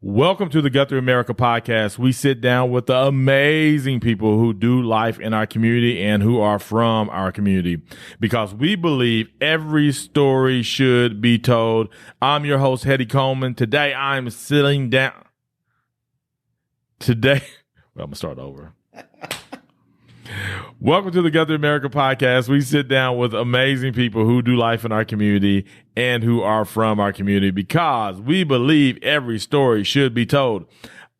Welcome to the Guthrie America podcast. We sit down with the amazing people who do life in our community and who are from our community because we believe every story should be told. I'm your host, Hetty Coleman. Today, I'm sitting down. I'm going to start over. Welcome to the Guthrie America podcast. We sit down with amazing people who do life in our community and who are from our community because we believe every story should be told.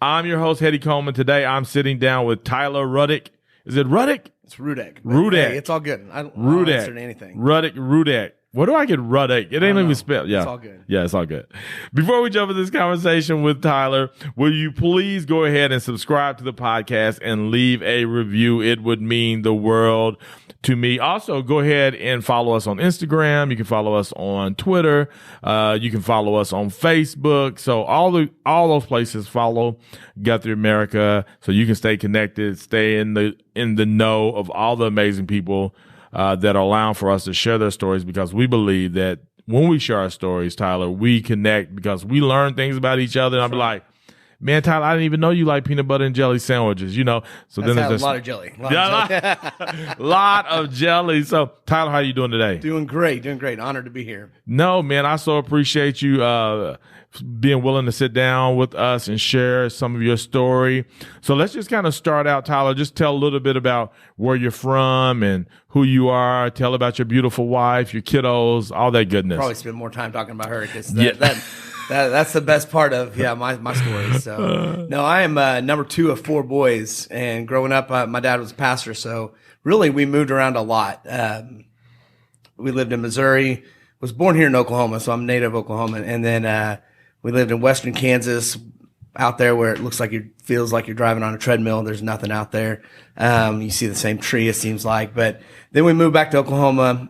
I'm your host, Hetty Coleman. Today, I'm sitting down with Tyler Rudek. Is it Rudek? It's Rudek. Rudek. Hey, it's all good. I don't answer to anything. Rudek. Where do I get Rudek? It ain't even spelled. Yeah. It's all good. Yeah, it's all good. Before we jump into this conversation with Tyler, will you please go ahead and subscribe to the podcast and leave a review? It would mean the world to me. Also, go ahead and follow us on Instagram. You can follow us on Twitter. You can follow us on Facebook. So all those places, follow Guthrie America so you can stay connected, stay in the know of all the amazing people that are allowing for us to share their stories because we believe that when we share our stories, Tyler, we connect because we learn things about each other. And I'll be like, man, Tyler, I didn't even know you like peanut butter and jelly sandwiches, you know? So That's then it's just a lot of jelly. lot of jelly. So Tyler, how you doing today? Doing great. Honored to be here. No, man, I so appreciate you being willing to sit down with us and share some of your story. So let's just kind of start out, Tyler. Just tell a little bit about where you're from and who you are. Tell about your beautiful wife, your kiddos, all that goodness. Probably spend more time talking about her because that's the best part of my story. So no, I am number 2 of 4 boys, and growing up, my dad was a pastor. So really, we moved around a lot. We lived in Missouri. Was born here in Oklahoma, so I'm native Oklahoman, and then we lived in western Kansas, out there where it looks like feels like you're driving on a treadmill. There's nothing out there. You see the same tree, it seems like. But then we moved back to Oklahoma,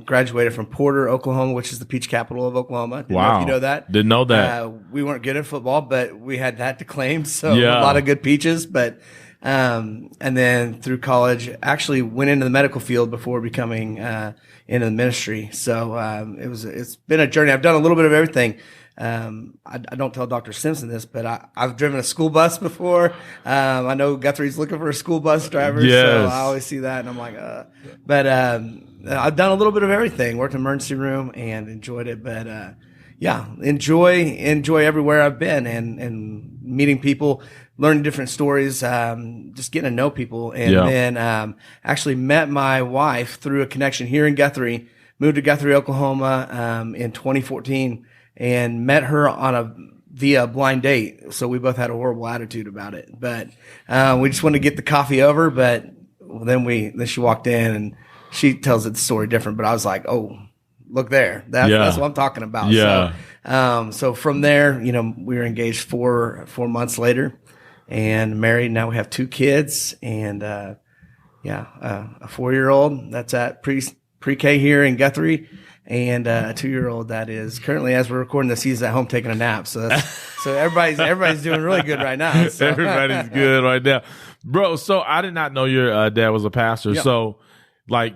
graduated from Porter, Oklahoma, which is the peach capital of Oklahoma. Didn't know if you know that. Didn't know that. We weren't good at football, but we had that to claim. So a lot of good peaches. But and then through college, actually went into the medical field before becoming into the ministry. So it's been a journey. I've done a little bit of everything. I don't tell Dr. Simpson this, but I've driven a school bus before. I know Guthrie's looking for a school bus driver, so I always see that, and I'm like, but I've done a little bit of everything. Worked in emergency room and enjoyed it, but enjoy everywhere I've been and meeting people, learning different stories, just getting to know people, and then actually met my wife through a connection here in Guthrie. Moved to Guthrie, Oklahoma, in 2014. And met her via a blind date. So we both had a horrible attitude about it. But we just wanted to get the coffee over. But then she walked in and she tells the story different. But I was like, oh, look there. That's what I'm talking about. Yeah. So from there, we were engaged 4 months later and married. Now we have 2 kids and a 4-year-old that's at pre-K here in Guthrie. And a 2-year-old that is currently, as we're recording this, he's at home taking a nap. So everybody's doing really good right now. So. Everybody's good right now, bro. So I did not know your dad was a pastor. Yep. So, like,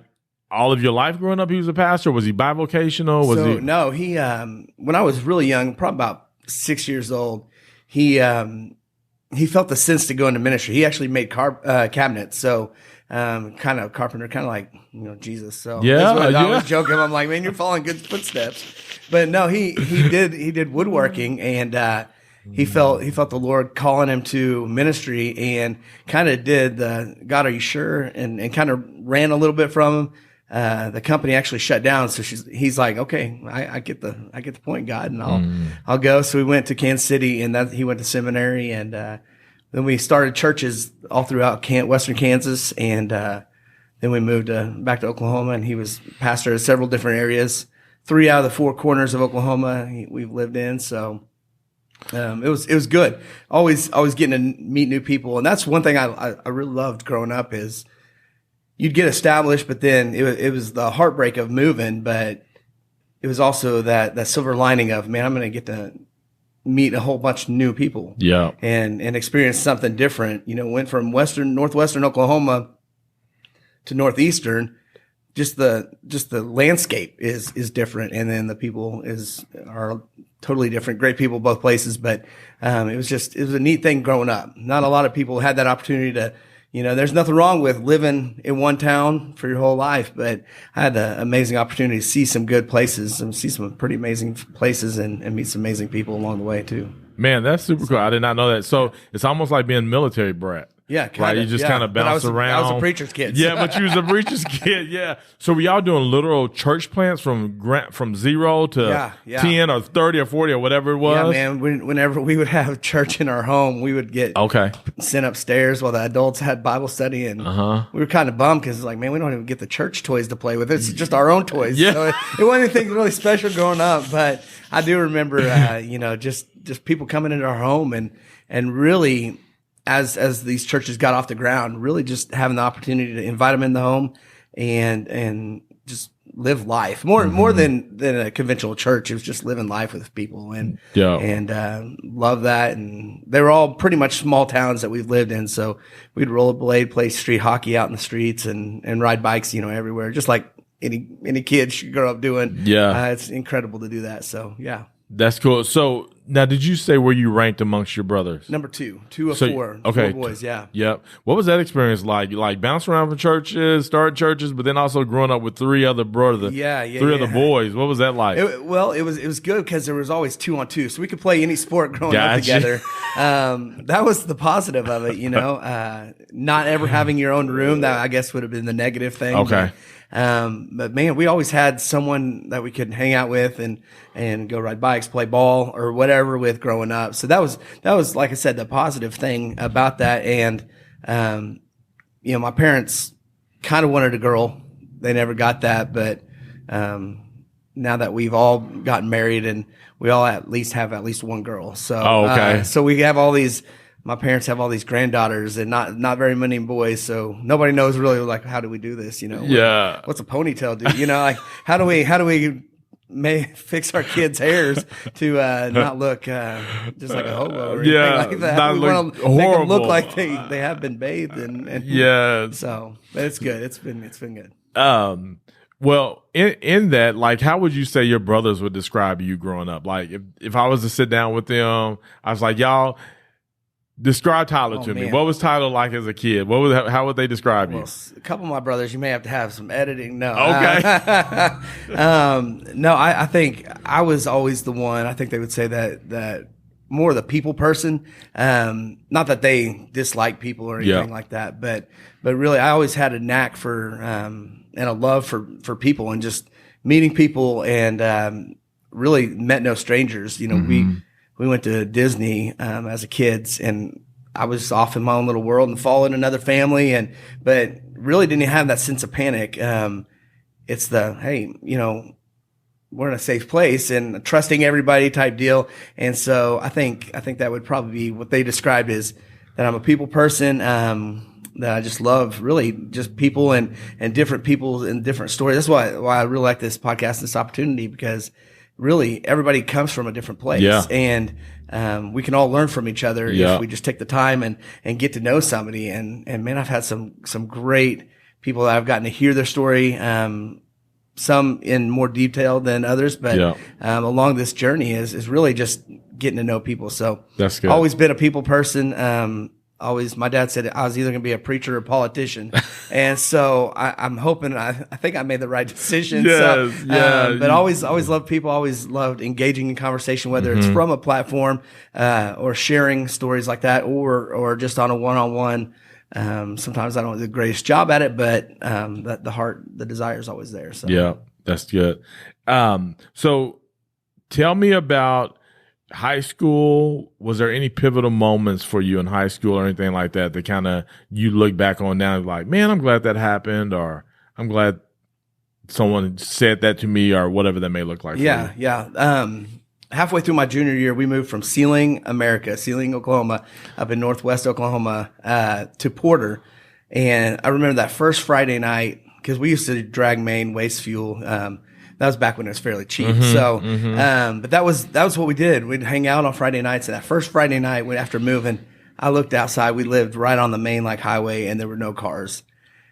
all of your life growing up, he was a pastor. Was he bivocational? No, he when I was really young, probably about 6 years old, he felt the sense to go into ministry. He actually made cabinets. So. Kind of carpenter, kind of like, Jesus. So I was joking. I'm like, man, you're following good footsteps. But no, he did woodworking and, he felt the Lord calling him to ministry and kind of did God, are you sure? And kind of ran a little bit from him. The company actually shut down. So he's like, okay, I get the point, God, and I'll go. So we went to Kansas City and he went to seminary and, then we started churches all throughout western Kansas, and then we moved back to Oklahoma, and he was pastor in several different areas. 3 out of the 4 corners of Oklahoma we've lived in, so it was good. Always getting to meet new people, and that's one thing I really loved growing up is you'd get established, but then it was the heartbreak of moving, but it was also that silver lining of, man, I'm going to get to meet a whole bunch of new people. Yeah. And experience something different. Went from northwestern Oklahoma to northeastern just the landscape is different, and then the people are totally different. Great people both places, but it was a neat thing growing up. Not a lot of people had that opportunity to. There's nothing wrong with living in one town for your whole life, but I had the amazing opportunity to see some good places and see some pretty amazing places and meet some amazing people along the way too. Man, that's super cool. I did not know that. So it's almost like being military brat. Yeah, kinda, right. You just kind of bounce around. I was a preacher's kid. Yeah, but you was a preacher's kid. Yeah. So were y'all doing literal church plants from 0 to 10 or 30 or 40 or whatever it was? Yeah, man. Whenever we would have church in our home, we would get sent upstairs while the adults had Bible study, and we were kind of bummed because it's like, man, we don't even get the church toys to play with. It's just our own toys. Yeah. So it wasn't anything really special growing up, but I do remember, just people coming into our home and really. As these churches got off the ground, really just having the opportunity to invite them in the home and just live life more than a conventional church. It was just living life with people and love that. And they were all pretty much small towns that we've lived in. So we'd rollerblade, play street hockey out in the streets and ride bikes, everywhere, just like any kid should grow up doing. Yeah. It's incredible to do that. So yeah. That's cool. So now, did you say where you ranked amongst your brothers? Number 2 of 4. Okay. 4 boys, yeah. Yep. What was that experience like? You bounced around from churches, started churches, but then also growing up with 3 other brothers, 3 other boys. What was that like? It was good because there was always 2-on-2, so we could play any sport growing up together. That was the positive of it, Not ever having your own room, that I guess would have been the negative thing. Okay. But man, we always had someone that we could hang out with and go ride bikes, play ball or whatever with growing up. So that was, like I said, the positive thing about that. And, my parents kind of wanted a girl. They never got that, but, now that we've all gotten married and we all at least have one girl. So, so we have my parents have all these granddaughters and not very many boys, so nobody knows really how do we do this, what's a ponytail do, how do we fix our kids' hairs to not look just like a hobo or anything like that. Not we want to make them look like they have been bathed and so but it's good. It's been good. Well, in that, how would you say your brothers would describe you growing up? If I was to sit down with them, I was like, y'all. Describe Tyler to me. What was Tyler like as a kid? How would they describe you? A couple of my brothers, you may have to have some editing. No. Okay. No, I think I was always the one. I think they would say that more the people person. Not that they dislike people or anything like that, but really I always had a knack for and a love for people and just meeting people and really met no strangers. We went to Disney as a kids, and I was off in my own little world and following another family, but really didn't have that sense of panic. It's hey, we're in a safe place and trusting everybody type deal. And so I think that would probably be what they described is that I'm a people person. That I just love really just people and different people and different stories. That's why I really like this podcast, this opportunity, because really everybody comes from a different place and we can all learn from each other if we just take the time and get to know somebody. And man, I've had some great people that I've gotten to hear their story, some in more detail than others, but along this journey is really just getting to know people. So that's good. Always been a people person. My dad said I was either going to be a preacher or a politician. And so I'm hoping, I think I made the right decision. Yes, but always loved people, always loved engaging in conversation, whether it's from a platform, or sharing stories like that or just on a one-on-one. Sometimes I don't do the greatest job at it, but, the desire is always there. So yeah, that's good. So tell me about high school. Was there any pivotal moments for you in high school or anything like that kind of you look back on now like, man, I'm glad that happened, or I'm glad someone said that to me, or whatever that may look like? Yeah. Halfway through my junior year, we moved from Sealing, Oklahoma, up in northwest Oklahoma, to Porter. And I remember that first Friday night, because we used to drag main waste fuel. That was back when it was fairly cheap. But that was what we did. We'd hang out on Friday nights. And that first Friday night, after moving, I looked outside. We lived right on the main highway, and there were no cars.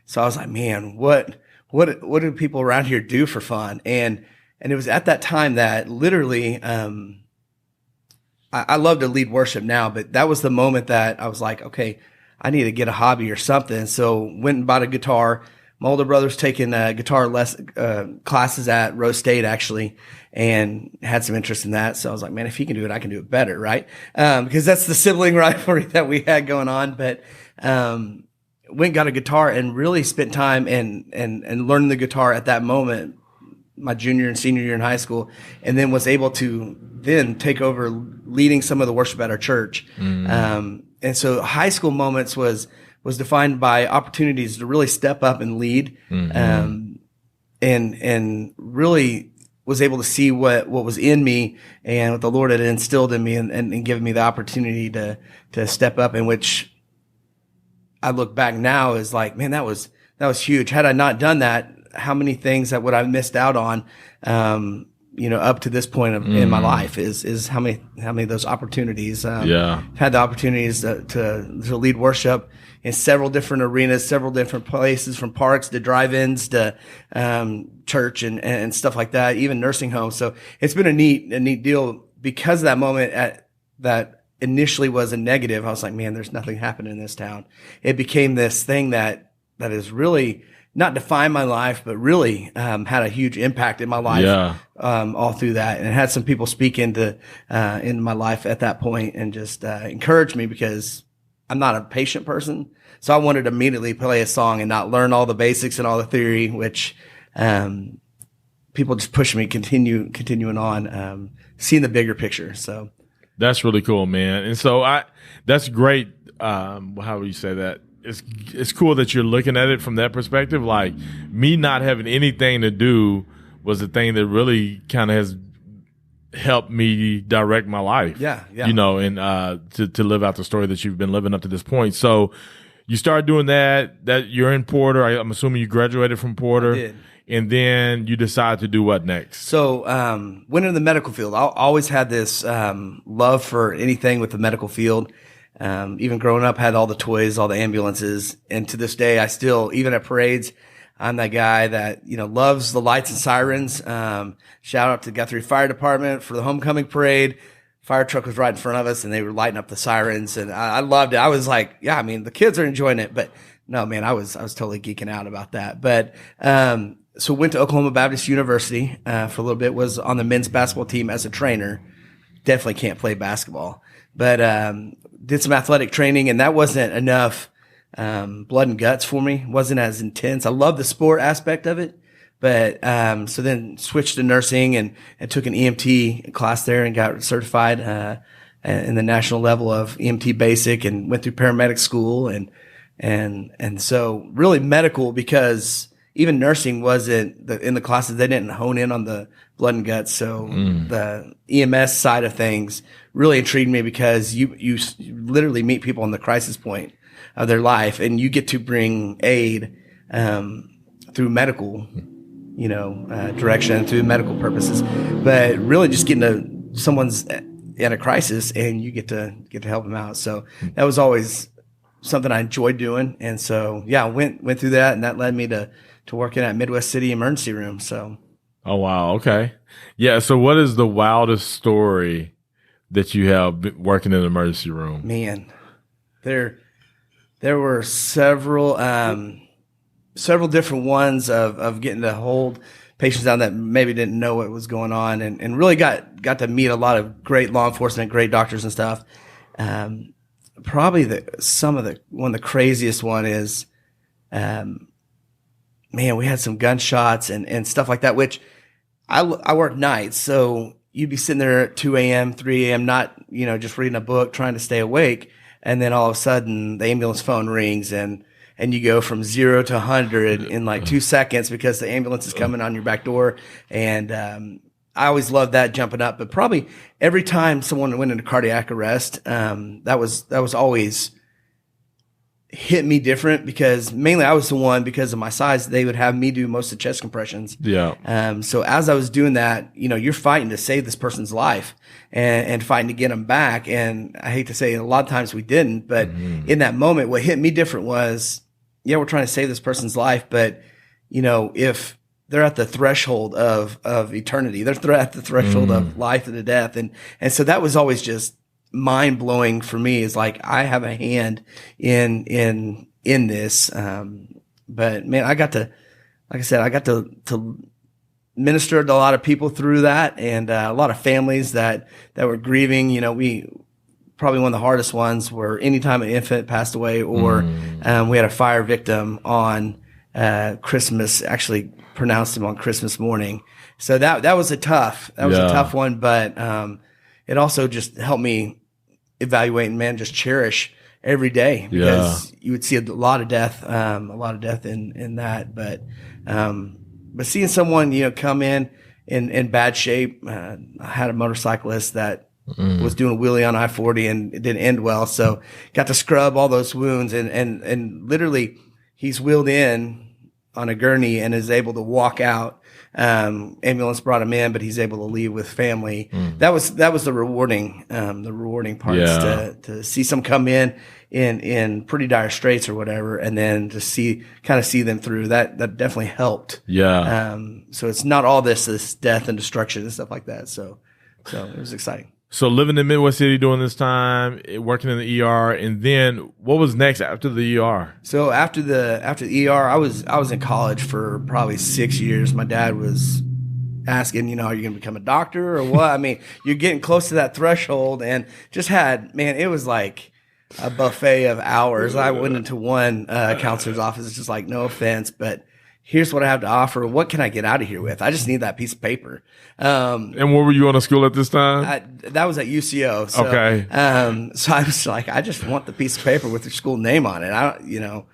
So I was like, man, what what do people around here do for fun? And it was at that time that literally, I love to lead worship now, but that was the moment that I was like, okay, I need to get a hobby or something. So went and bought a guitar. My older brother's taking guitar classes at Rose State actually, and had some interest in that. So I was like, man, if he can do it, I can do it better, right? Because that's the sibling rivalry that we had going on. But went and got a guitar and really spent time and learning the guitar at that moment, my junior and senior year in high school, and then was able to then take over leading some of the worship at our church. And so high school moments was defined by opportunities to really step up and lead, and really was able to see what was in me and what the Lord had instilled in me and given me the opportunity to step up, in which I look back now is like, man, that was huge. Had I not done that, how many things that would I missed out on, up to this point in my life is how many of those opportunities. Had the opportunities to lead worship in several different arenas, several different places, from parks to drive-ins to church and stuff like that, even nursing homes. So it's been a neat deal because of that moment that initially was a negative. I was like, man, there's nothing happening in this town. It became this thing that is really not defined my life, but really had a huge impact in my life all through that. And it had some people speak into my life at that point and just encourage me, because I'm not a patient person. So I wanted to immediately play a song and not learn all the basics and all the theory, which people just push me continuing on, seeing the bigger picture. So that's really cool, man. And so that's great. How would you say that? It's cool that you're looking at it from that perspective. Like, me not having anything to do was the thing that really kind of has helped me direct my life. Yeah. And to live out the story that you've been living up to this point. So you started doing that you're in Porter. I'm assuming you graduated from Porter. I did. And then you decide to do what next? So went into the medical field. I always had this love for anything with the medical field. Even growing up, had all the toys, all the ambulances. And to this day, I still, even at parades, I'm that guy that, loves the lights and sirens. Shout out to Guthrie Fire Department for the homecoming parade. Fire truck was right in front of us and they were lighting up the sirens. And I loved it. I was like, yeah, I mean, the kids are enjoying it, but no, man, I was totally geeking out about that. But, so went to Oklahoma Baptist University, for a little bit, was on the men's basketball team as a trainer. Definitely can't play basketball, but, did some athletic training, and that wasn't enough blood and guts for me. Wasn't as intense. I love the sport aspect of it, but so then switched to nursing and took an EMT class there and got certified in the national level of EMT basic, and went through paramedic school and so really medical, because even nursing wasn't in the classes. They didn't hone in on the blood and guts. So the EMS side of things really intrigued me, because you literally meet people on the crisis point of their life, and you get to bring aid through medical, direction, through medical purposes. But really just getting to someone's at a crisis, and you get to help them out. So that was always something I enjoyed doing. And so, I went through that, and that led me to working at Midwest City Emergency Room. So. Oh, wow. Okay. Yeah. So what is the wildest story that you have been working in the emergency room? Man, there were several different ones of getting to hold patients down that maybe didn't know what was going on, and really got to meet a lot of great law enforcement, great doctors and stuff. Probably one of the craziest one is, man, we had some gunshots and stuff like that, which I work nights. So you'd be sitting there at 2 a.m., 3 a.m., not, just reading a book, trying to stay awake. And then all of a sudden the ambulance phone rings and you go from 0 to 100 in like 2 seconds, because the ambulance is coming on your back door. And, I always loved that, jumping up, but probably every time someone went into cardiac arrest, that was always hit me different, because mainly I was the one, because of my size, they would have me do most of the chest compressions. Yeah. So as I was doing that, you're fighting to save this person's life and fighting to get them back. And I hate to say it, a lot of times we didn't, but in that moment, what hit me different was, we're trying to save this person's life, but if they're at the threshold of eternity, they're at the threshold of life and death. And so that was always just mind blowing for me, is like, I have a hand in this. But man, I got to, like I said, I got to minister to a lot of people through that, and a lot of families that were grieving. We probably one of the hardest ones were anytime an infant passed away, or we had a fire victim on Christmas, actually pronounced him on Christmas morning. So that was a tough one, but it also just helped me evaluate and, man, just cherish every day, because you would see a lot of death in that. But seeing someone, come in bad shape. I had a motorcyclist that was doing a wheelie on I-40, and it didn't end well. So got to scrub all those wounds, and literally he's wheeled in on a gurney and is able to walk out. Ambulance brought him in, but he's able to leave with family. That was the rewarding parts, to see some come in pretty dire straits or whatever, and then to see them through. That definitely helped. So it's not all this death and destruction and stuff like that. So it was exciting. So living in Midwest City during this time, working in the ER, and then what was next after the ER? So after the ER, I was in college for probably 6 years. My dad was asking, are you going to become a doctor or what? I mean, you're getting close to that threshold, and just it was like a buffet of hours. I went into one counselor's office. It's just like, no offense, but here's what I have to offer. What can I get out of here with? I just need that piece of paper. And where were you on a school at this time? That was at UCO. So, okay. So I was like, I just want the piece of paper with your school name on it.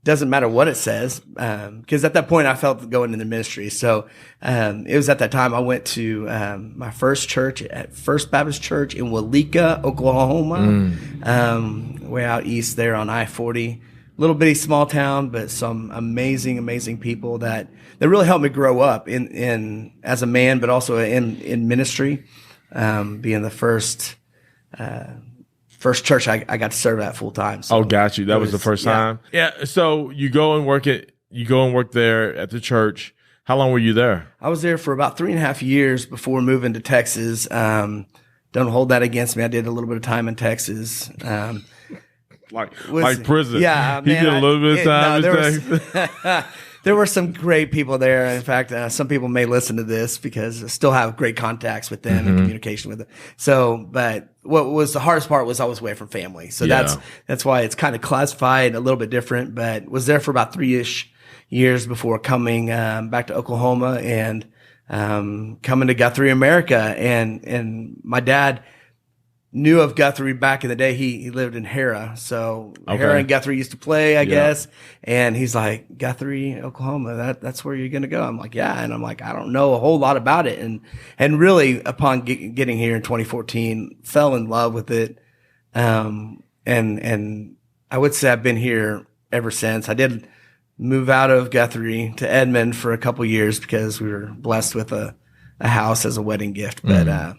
Doesn't matter what it says. Cause at that point I felt going into ministry. So, it was at that time I went to, my first church at First Baptist Church in Walika, Oklahoma, way out east there on I-40. Little bitty small town, but some amazing people that really helped me grow up in as a man, but also in ministry. Being the first church I got to serve at full time. So got you. That was the first time. Yeah. So you go and work there at the church. How long were you there? I was there for about 3.5 years before moving to Texas. Don't hold that against me. I did a little bit of time in Texas. Like prison. Yeah, he did a little bit of time. There were some great people there. In fact, some people may listen to this because I still have great contacts with them and communication with them. So, but what was the hardest part was I was away from family. So that's why it's kind of classified a little bit different, but was there for about 3-ish years before coming back to Oklahoma and coming to Guthrie, America. And my dad knew of Guthrie back in the day. He lived in Hera. So Hera and Guthrie used to play, I guess. And he's like, Guthrie, Oklahoma, that's where you're going to go. I'm like, yeah. And I'm like, I don't know a whole lot about it. And really upon getting here in 2014, fell in love with it. And I would say I've been here ever since. I did move out of Guthrie to Edmond for a couple years because we were blessed with a house as a wedding gift. But,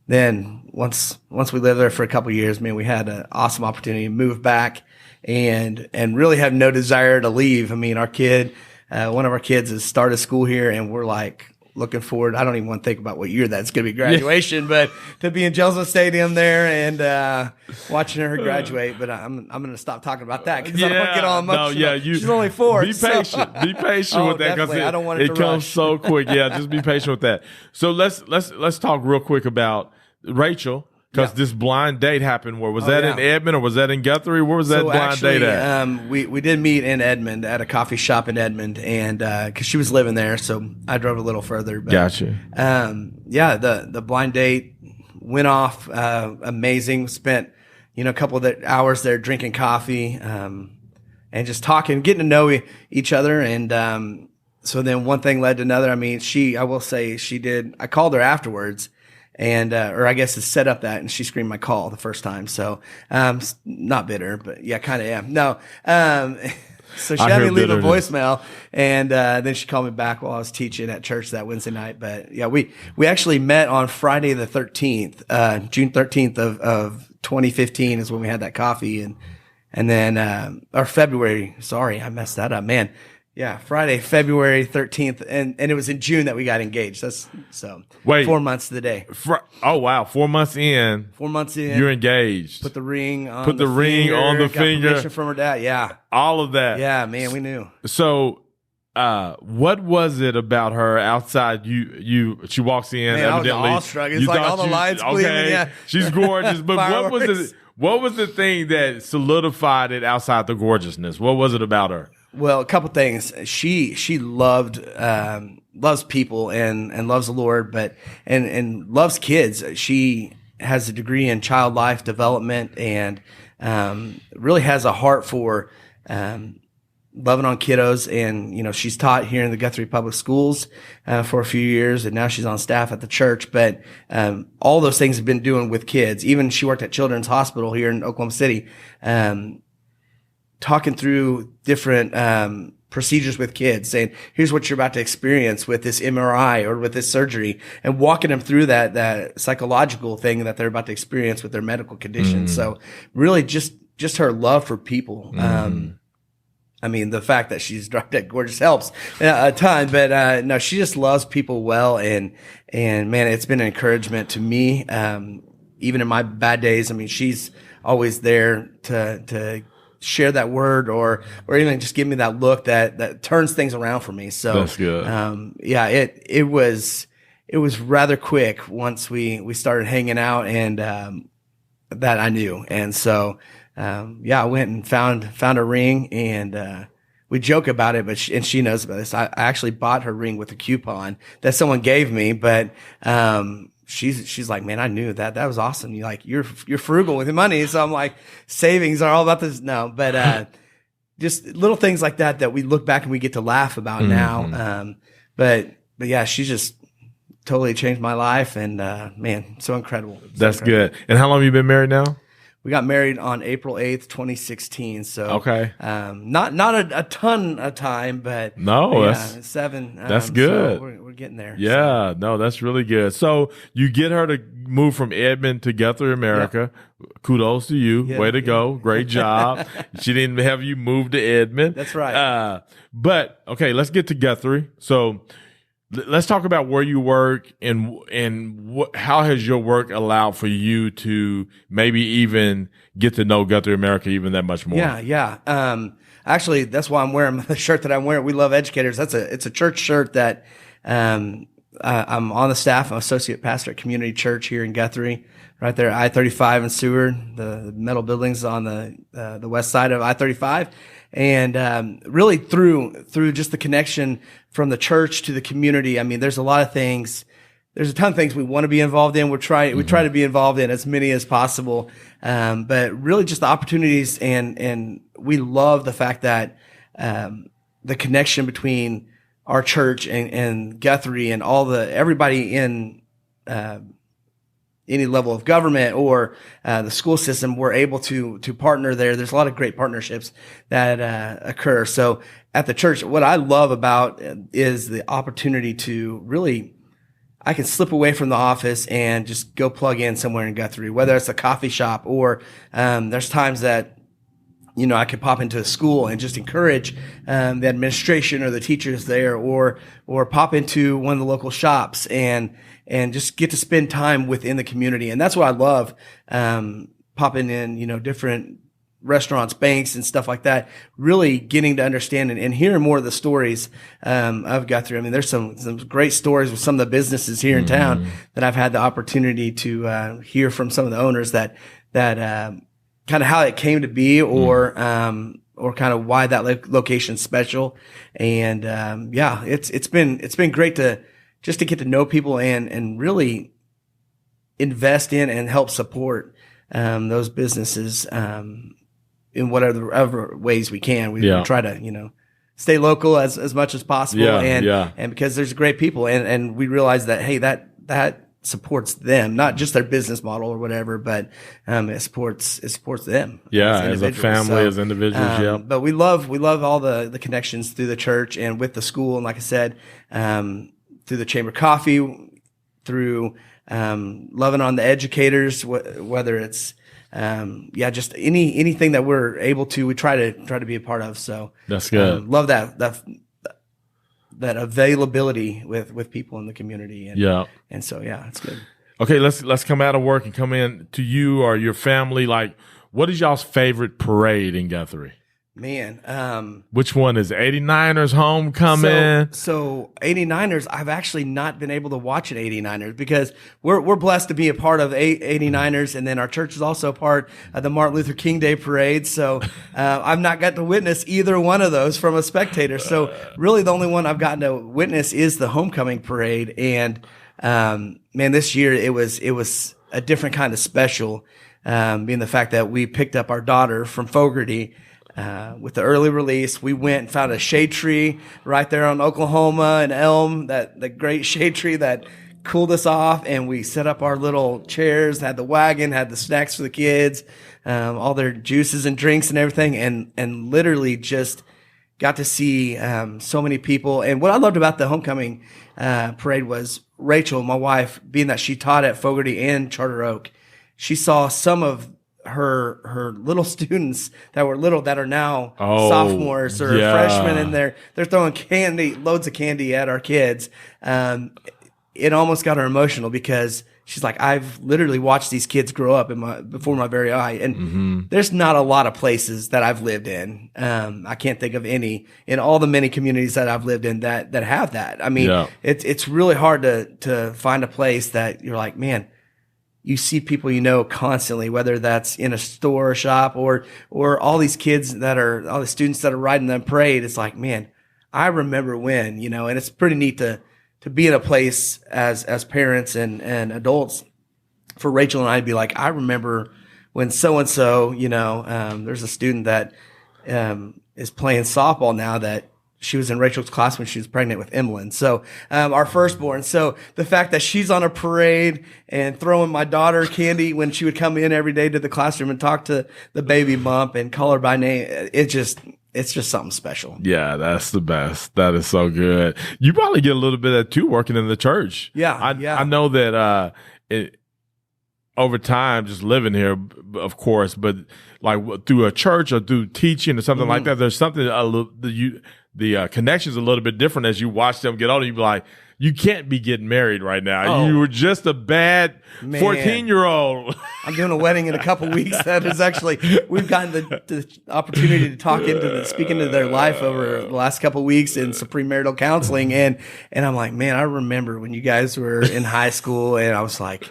then once we lived there for a couple of years, man, we had an awesome opportunity to move back and really have no desire to leave. I mean, our kid, one of our kids has started school here, and we're like looking forward. I don't even want to think about what year that's going to be graduation, but to be in Jelson Stadium there and watching her graduate. But I'm going to stop talking about that because I don't want to get all emotional. She's only 4. Be patient. Be patient with that because I don't want it to comes rush. so quick. Yeah, just be patient with that. So let's talk real quick about Rachel. Because this blind date happened. Where was that in Edmond or was that in Guthrie? Where was that blind date at? We did meet in Edmond at a coffee shop in Edmond, and because she was living there, so I drove a little further. But, gotcha. The blind date went off amazing. Spent a couple of hours there drinking coffee and just talking, getting to know each other, and so then one thing led to another. I mean, I will say she did. I called her afterwards. And, or I guess it's set up that, and she screened my call the first time. So, not bitter, but yeah, kind of am. No. So she had me leave a voicemail, and, then she called me back while I was teaching at church that Wednesday night. But yeah, we actually met on Friday the 13th, June 13th of 2015 is when we had that coffee. And then, or February, sorry, I messed that up, man. Yeah, Friday, February 13th, and it was in June that we got engaged. That's so. Wait. 4 months to the day. Oh wow, 4 months in. 4 months in. You're engaged. Put the ring on. Put the ring on the got finger. Permission from her dad. Yeah. All of that. Yeah, man, we knew. So, what was it about her outside? She walks in. Man, evidently, I was awestruck. It's like all the lights gleaming. Yeah. She's gorgeous. But what was the thing that solidified it outside the gorgeousness? What was it about her? Well, a couple things. She loves people and loves the Lord, but and loves kids. She has a degree in child life development and really has a heart for loving on kiddos. And she's taught here in the Guthrie Public Schools for a few years, and now she's on staff at the church. But all those things have been doing with kids. Even she worked at Children's Hospital here in Oklahoma City. Talking through different procedures with kids, saying, here's what you're about to experience with this MRI or with this surgery, and walking them through that psychological thing that they're about to experience with their medical condition. So really just her love for people. I mean, the fact that she's dropped that gorgeous helps a ton, but no, she just loves people well. And man, it's been an encouragement to me. Even in my bad days, I mean, she's always there to share that word or even just give me that look that turns things around for me. So that's good. Yeah, it was rather quick once we started hanging out, and that I knew. And so yeah, I went and found a ring, and we joke about it, but she knows about this. I actually bought her ring with a coupon that someone gave me, but she's like, man, I knew that was awesome. You're frugal with your money. So I'm like, savings are all about this. No, but just little things like that we look back and we get to laugh about now. But yeah, she's just totally changed my life, and man, so incredible. That's good. And how long have you been married now? We got married on April 8th, 2016. So okay, not a ton of time, but no, yeah, that's 7. That's good. So we're getting there. Yeah, so. No, that's really good. So you get her to move from Edmond to Guthrie, America. Yep. Kudos to you. Way to go. Great job. She didn't have you move to Edmond. That's right. But okay, let's get to Guthrie. So let's talk about where you work and how has your work allowed for you to maybe even get to know Guthrie, America even that much more? Yeah. Actually, that's why I'm wearing the shirt that I'm wearing. We love educators. It's a church shirt that I'm on the staff. I'm associate pastor at Community Church here in Guthrie, right there, I-35 and Seward, the metal buildings on the west side of I-35. And really through just the connection from the church to the community. I mean, there's a lot of things. There's a ton of things we want to be involved in. We try to be involved in as many as possible. But really just the opportunities, and we love the fact that the connection between our church and Guthrie and everybody in any level of government or the school system, we're able to partner there. There's a lot of great partnerships that occur. So at the church, what I love about is the opportunity to really, I can slip away from the office and just go plug in somewhere in Guthrie, whether it's a coffee shop or there's times that I could pop into a school and just encourage the administration or the teachers there, or pop into one of the local shops and just get to spend time within the community. And that's what I love, popping in, different restaurants, banks, and stuff like that, really getting to understand and hearing more of the stories of Guthrie. I mean, there's some great stories with some of the businesses here in town that I've had the opportunity to hear from some of the owners that kind of how it came to be, or kind of why that location's special. And yeah, it's been great to just to get to know people and really invest in and help support those businesses in whatever ways we can. We try to stay local as much as possible, and because there's great people, and we realize that, hey, that supports them, not just their business model or whatever, but it supports them. Yeah, as a family, as individuals. Yeah. But we love all the connections through the church and with the school, and like I said, through the Chamber Coffee, through loving on the educators, whether it's just anything that we're able to, we try to be a part of. So that's good. Love that that availability with people in the community. And so, yeah, it's good. Okay, let's come out of work and come in to you or your family. Like, what is y'all's favorite parade in Guthrie? Man, which one is 89ers homecoming? So 89ers, I've actually not been able to watch an 89ers because we're blessed to be a part of 89ers, and then our church is also a part of the Martin Luther King Day parade. So I've not got to witness either one of those from a spectator. So really, the only one I've gotten to witness is the homecoming parade. And man, this year it was a different kind of special, being the fact that we picked up our daughter from Fogarty. With the early release, we went and found a shade tree right there on Oklahoma and Elm, the great shade tree that cooled us off, and we set up our little chairs, had the wagon, had the snacks for the kids, all their juices and drinks and everything, and literally just got to see so many people. And what I loved about the homecoming parade was Rachel, my wife, being that she taught at Fogarty and Charter Oak, she saw some of her little students that are now sophomores or freshmen, and they're throwing loads of candy at our kids. It almost got her emotional because she's like, I've literally watched these kids grow up before my very eye. And there's not a lot of places that I've lived in. I can't think of any in all the many communities that I've lived in that have that. I mean, it's really hard to find a place that you're like, man, you see people constantly, whether that's in a store or shop or all these kids all the students that are riding the parade. It's like, man, I remember when, and it's pretty neat to be in a place as parents and adults for Rachel and I to be like, I remember when so-and-so, there's a student that is playing softball now that she was in Rachel's class when she was pregnant with Emlyn. So, our firstborn. So the fact that she's on a parade and throwing my daughter candy when she would come in every day to the classroom and talk to the baby bump and call her by name, it's just something special. Yeah, that's the best. That is so good. You probably get a little bit of that too working in the church. Yeah. I know that, over time, just living here, of course, but like through a church or through teaching or something like that, there's something the connection's a little bit different as you watch them get older. You be like, you can't be getting married right now. You were just a bad 14-year-old. I'm doing a wedding in a couple weeks. That is actually, we've gotten the opportunity to speak into their life over the last couple of weeks in some premarital counseling. And I'm like, man, I remember when you guys were in high school, and I was like,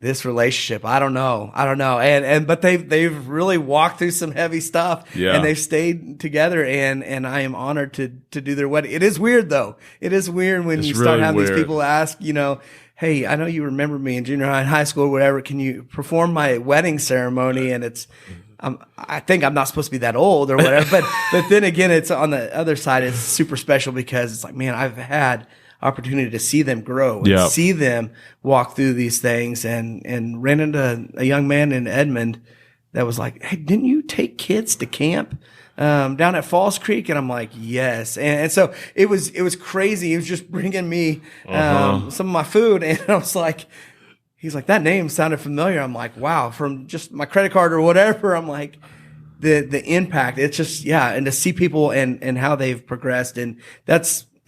this relationship, I don't know. But they've really walked through some heavy stuff, and they've stayed together, and I am honored to do their wedding. It is weird though. It is weird when you start having these people ask, hey, I know you remember me in junior high and high school or whatever. Can you perform my wedding ceremony? And it's, I think I'm not supposed to be that old or whatever, but then again, it's on the other side. It's super special because it's like, man, I've had opportunity to see them grow and see them walk through these things, and ran into a young man in Edmond that was like, hey, didn't you take kids to camp down at Falls Creek? And I'm like, yes. And so it was crazy. He was just bringing me some of my food, and I was like, he's like, that name sounded familiar. I'm like, wow, from just my credit card or whatever. I'm like, the impact, it's just, and to see people and how they've progressed, and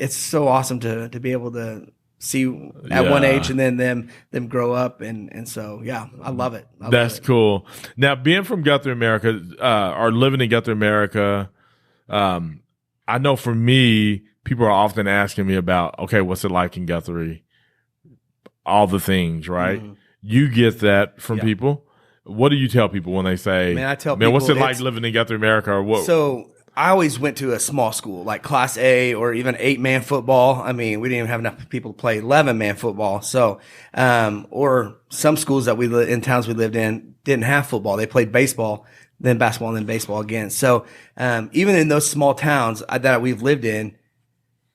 it's so awesome to be able to see at one age and then them grow up. And so, I love it. That's cool. Now, being from Guthrie, America, or living in Guthrie, America, I know for me, people are often asking me about, okay, what's it like in Guthrie? All the things, right? Mm-hmm. You get that from people. What do you tell people when they say, man, I tell people, what's it like living in Guthrie, America? Or what? So, I always went to a small school, like Class A or even 8-man football. I mean, we didn't even have enough people to play 11-man football. So, or some schools that in towns we lived in didn't have football. They played baseball, then basketball, and then baseball again. So, even in those small towns that we've lived in,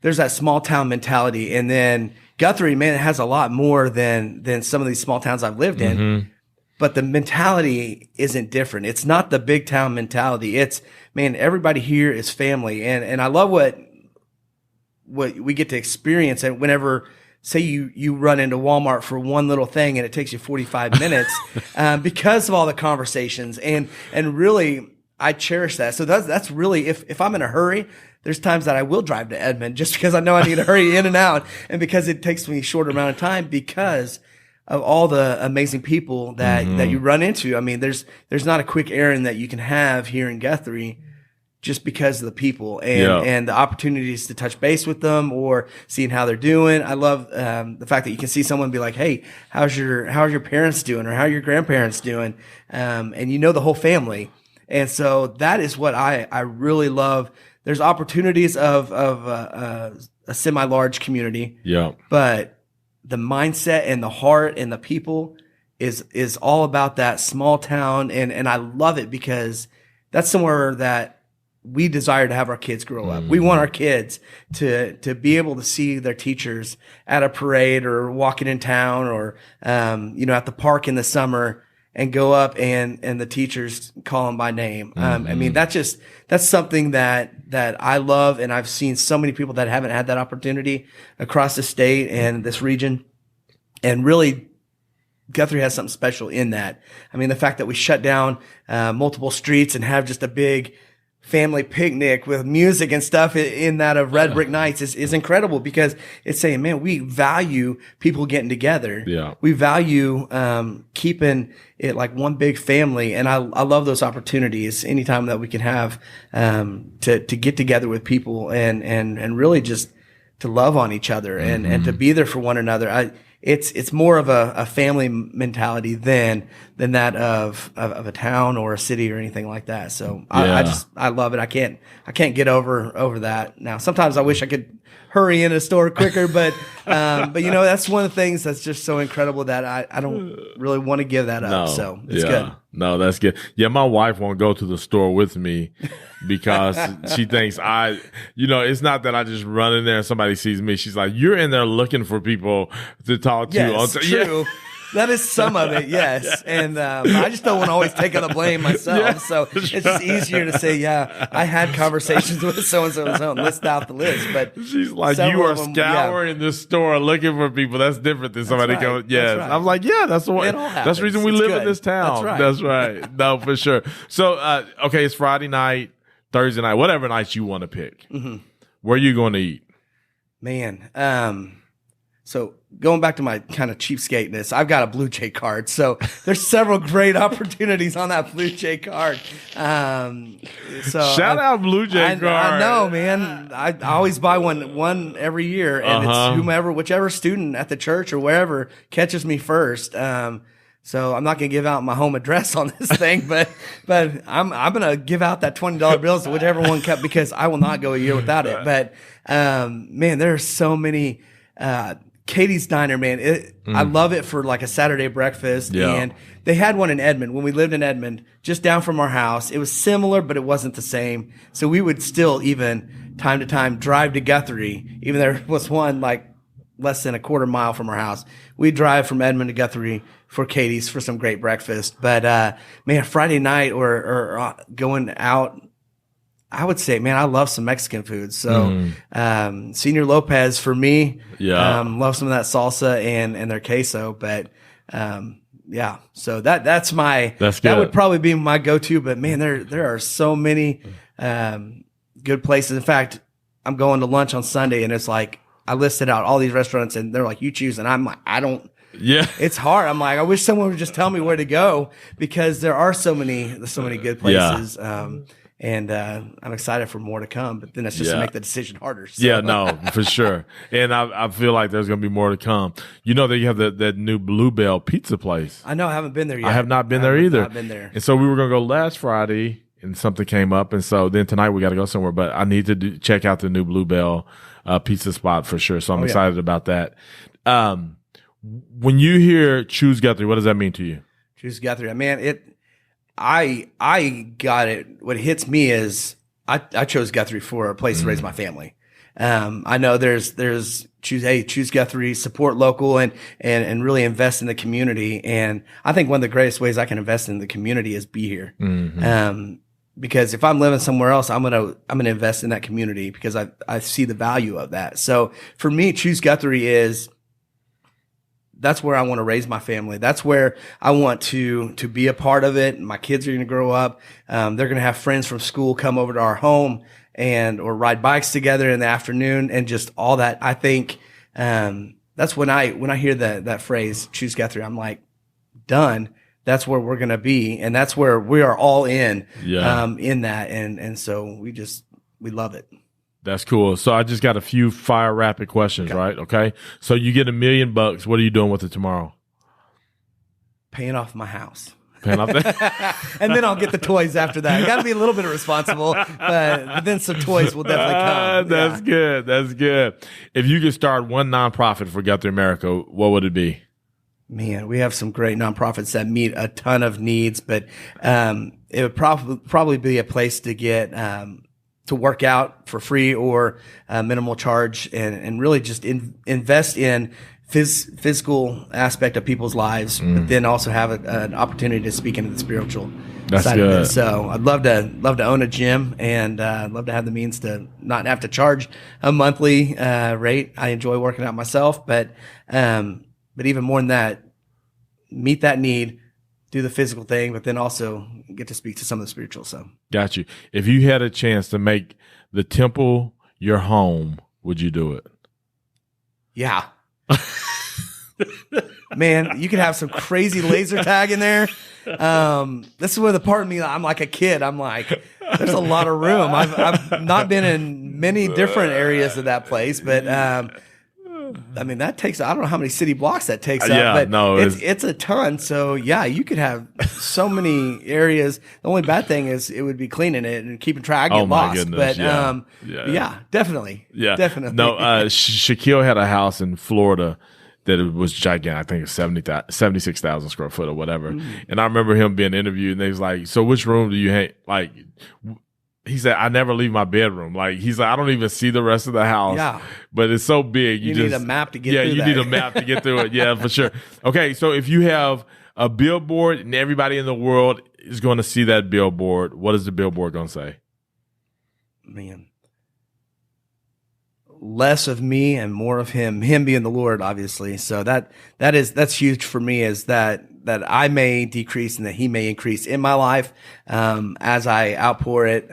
there's that small town mentality. And then Guthrie, man, it has a lot more than some of these small towns I've lived in. Mm-hmm. But the mentality isn't different. It's not the big town mentality. It's, man, everybody here is family. And I love what we get to experience. And whenever, say you run into Walmart for one little thing and it takes you 45 minutes, because of all the conversations. And really, I cherish that. So that's really, if I'm in a hurry, there's times that I will drive to Edmond just because I know I need to hurry in and out, and because it takes me a short amount of time because of all the amazing people that you run into. I mean, there's not a quick errand that you can have here in Guthrie just because of the people and the opportunities to touch base with them or seeing how they're doing. I love the fact that you can see someone and be like, "Hey, how's your parents doing, or how are your grandparents doing?" And you know the whole family. And so that is what I really love. There's opportunities of a semi-large community. Yeah. But the mindset and the heart and the people is all about that small town. And I love it because that's somewhere that we desire to have our kids grow up. We want our kids to be able to see their teachers at a parade or walking in town or, at the park in the summer, and go up and the teachers call them by name. I mean, that's something that I love. And I've seen so many people that haven't had that opportunity across the state and this region. And really, Guthrie has something special in that. I mean, the fact that we shut down multiple streets and have just a big family picnic with music and stuff in that of Red Brick Nights is incredible, because it's saying, man, we value people getting together. Yeah. We value keeping it like one big family. And I love those opportunities anytime that we can have to get together with people and really just to love on each other and to be there for one another. It's more of a family mentality than that of a town or a city or anything like that. So I love it. I can't get over that. Now, sometimes I wish I could hurry in a store quicker, but that's one of the things that's just so incredible that I don't really want to give that up. So it's good. No, that's good. Yeah, my wife won't go to the store with me because she thinks it's not that I just run in there and somebody sees me. She's like, you're in there looking for people to talk to. Yes, true. Yeah. That is some of it, yes. And I just don't want to always take on the blame myself. Yeah, so it's just easier to say, I had conversations with so-and-so and list out the list. But she's like, you are scouring the store looking for people. That's different than somebody going, yes. Right. I'm like, that's the way. That's the reason we live in this town. That's right. No, for sure. So, okay, it's Friday night, Thursday night, whatever nights you want to pick. Mm-hmm. Where are you going to eat? Man, so going back to my kind of cheapskateness, I've got a Blue Jay card. So there's several great opportunities on that Blue Jay card. So shout out Blue Jay card. I know, man. I always buy one every year, and it's whichever student at the church or wherever catches me first. So I'm not going to give out my home address on this thing, but I'm going to give out that $20 bills to whichever one kept, because I will not go a year without it. But man, there are so many. Katie's Diner, man, I love it for like a Saturday breakfast. Yeah. And they had one in Edmond when we lived in Edmond, just down from our house. It was similar, but it wasn't the same. So we would still, even time to time, drive to Guthrie. Even there was one like less than a quarter mile from our house. We'd drive from Edmond to Guthrie for Katie's for some great breakfast. But man, Friday night or going out, I would say, man, I love some Mexican food. So, Senor Lopez for me, love some of that salsa and their queso. But, so that's good. That would probably be my go-to. But man, there are so many, good places. In fact, I'm going to lunch on Sunday, and it's like, I listed out all these restaurants, and they're like, you choose. And I'm like, I don't. Yeah, it's hard. I'm like, I wish someone would just tell me where to go, because there are so many good places. And I'm excited for more to come, but then that's just to make the decision harder. So. Yeah, no, for sure. And I feel like there's going to be more to come. You know that you have that new Bluebell pizza place. I know, I haven't been there yet. I have not been there either. Not been there. And so we were going to go last Friday, and something came up, and so then tonight we got to go somewhere. But I need to check out the new Bluebell pizza spot for sure. So I'm excited about that. When you hear Choose Guthrie, what does that mean to you? Choose Guthrie, man, I got it. What hits me is I chose Guthrie for a place to raise my family. I know there's choose Guthrie, support local, and really invest in the community. And I think one of the greatest ways I can invest in the community is be here. Mm-hmm. Because if I'm living somewhere else, I'm gonna invest in that community, because I see the value of that. So for me, Choose Guthrie is that's where I want to raise my family. That's where I want to be a part of it. My kids are going to grow up. They're going to have friends from school come over to our home or ride bikes together in the afternoon and just all that. I think, that's when I hear that phrase, choose Guthrie, I'm like, done. That's where we're going to be. And that's where we are all in that. And so we love it. That's cool. So I just got a few fire rapid questions, right? Okay. So you get $1 million. What are you doing with it tomorrow? Paying off my house. Paying off that? And then I'll get the toys after that. You got to be a little bit responsible, but then some toys will definitely come. That's good. That's good. If you could start one nonprofit for Guthrie America, what would it be? Man, we have some great nonprofits that meet a ton of needs, but it would probably be a place to get to work out for free or minimal charge, and really just invest in physical aspect of people's lives, but then also have an opportunity to speak into the spiritual side of it. So I'd love to own a gym, and love to have the means to not have to charge a monthly rate. I enjoy working out myself, but even more than that, meet that need, do the physical thing, but then also get to speak to some of the spiritual. So, got you. If you had a chance to make the temple your home, would you do it? Yeah. Man, you could have some crazy laser tag in there. This is where the part of me, I'm like a kid. I'm like, there's a lot of room. I've not been in many different areas of that place, but I mean, that takes, I don't know how many city blocks that takes up, but no, it's a ton. So yeah, you could have so many areas. The only bad thing is it would be cleaning it and keeping track. Get lost. Goodness, but yeah, definitely. Yeah, definitely. No, Shaquille had a house in Florida that it was gigantic. I think it's 76,000 square foot or whatever. And I remember him being interviewed, and they was like, "So which room do you hate?" Like, he said, "I never leave my bedroom." Like, he's like, "I don't even see the rest of the house." Yeah, but it's so big. You need a map to get through you need a map to get through it. Yeah, for sure. Okay, so if you have a billboard and everybody in the world is going to see that billboard, what is the billboard going to say? Man, less of me and more of him. Him being the Lord, obviously. So that's huge for me. Is that I may decrease and that He may increase in my life as I outpour it,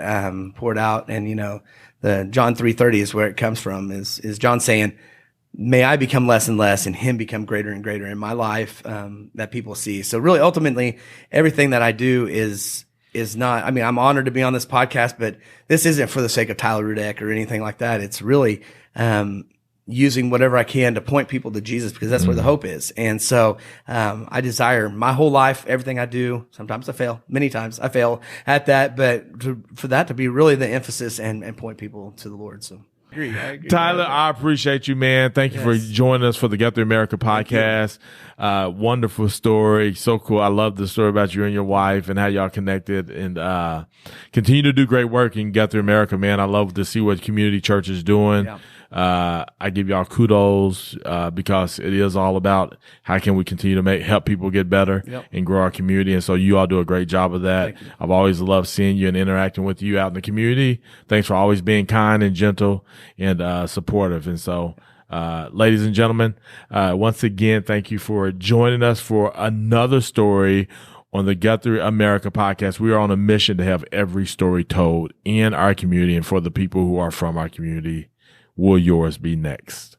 pour it out. And the John 3:30 is where it comes from. Is John saying, "May I become less and less, and Him become greater and greater in my life," that people see. So really, ultimately, everything that I do is not. I mean, I'm honored to be on this podcast, but this isn't for the sake of Tyler Rudek or anything like that. It's really using whatever I can to point people to Jesus, because that's where the hope is. And so I desire my whole life, everything I do. Sometimes I fail, many times I fail at that, but for that to be really the emphasis and point people to the Lord. So. I agree. Tyler, I appreciate you, man. Thank you for joining us for the Guthrie America podcast. Wonderful story. So cool. I love the story about you and your wife and how y'all connected, and continue to do great work in Guthrie America, man. I love to see what community church is doing. Yeah. I give y'all kudos because it is all about how can we continue to help people get better and grow our community. And so you all do a great job of that. I've always loved seeing you and interacting with you out in the community. Thanks for always being kind and gentle and supportive. And so ladies and gentlemen, once again, thank you for joining us for another story on the Guthrie America podcast. We are on a mission to have every story told in our community and for the people who are from our community. Will yours be next?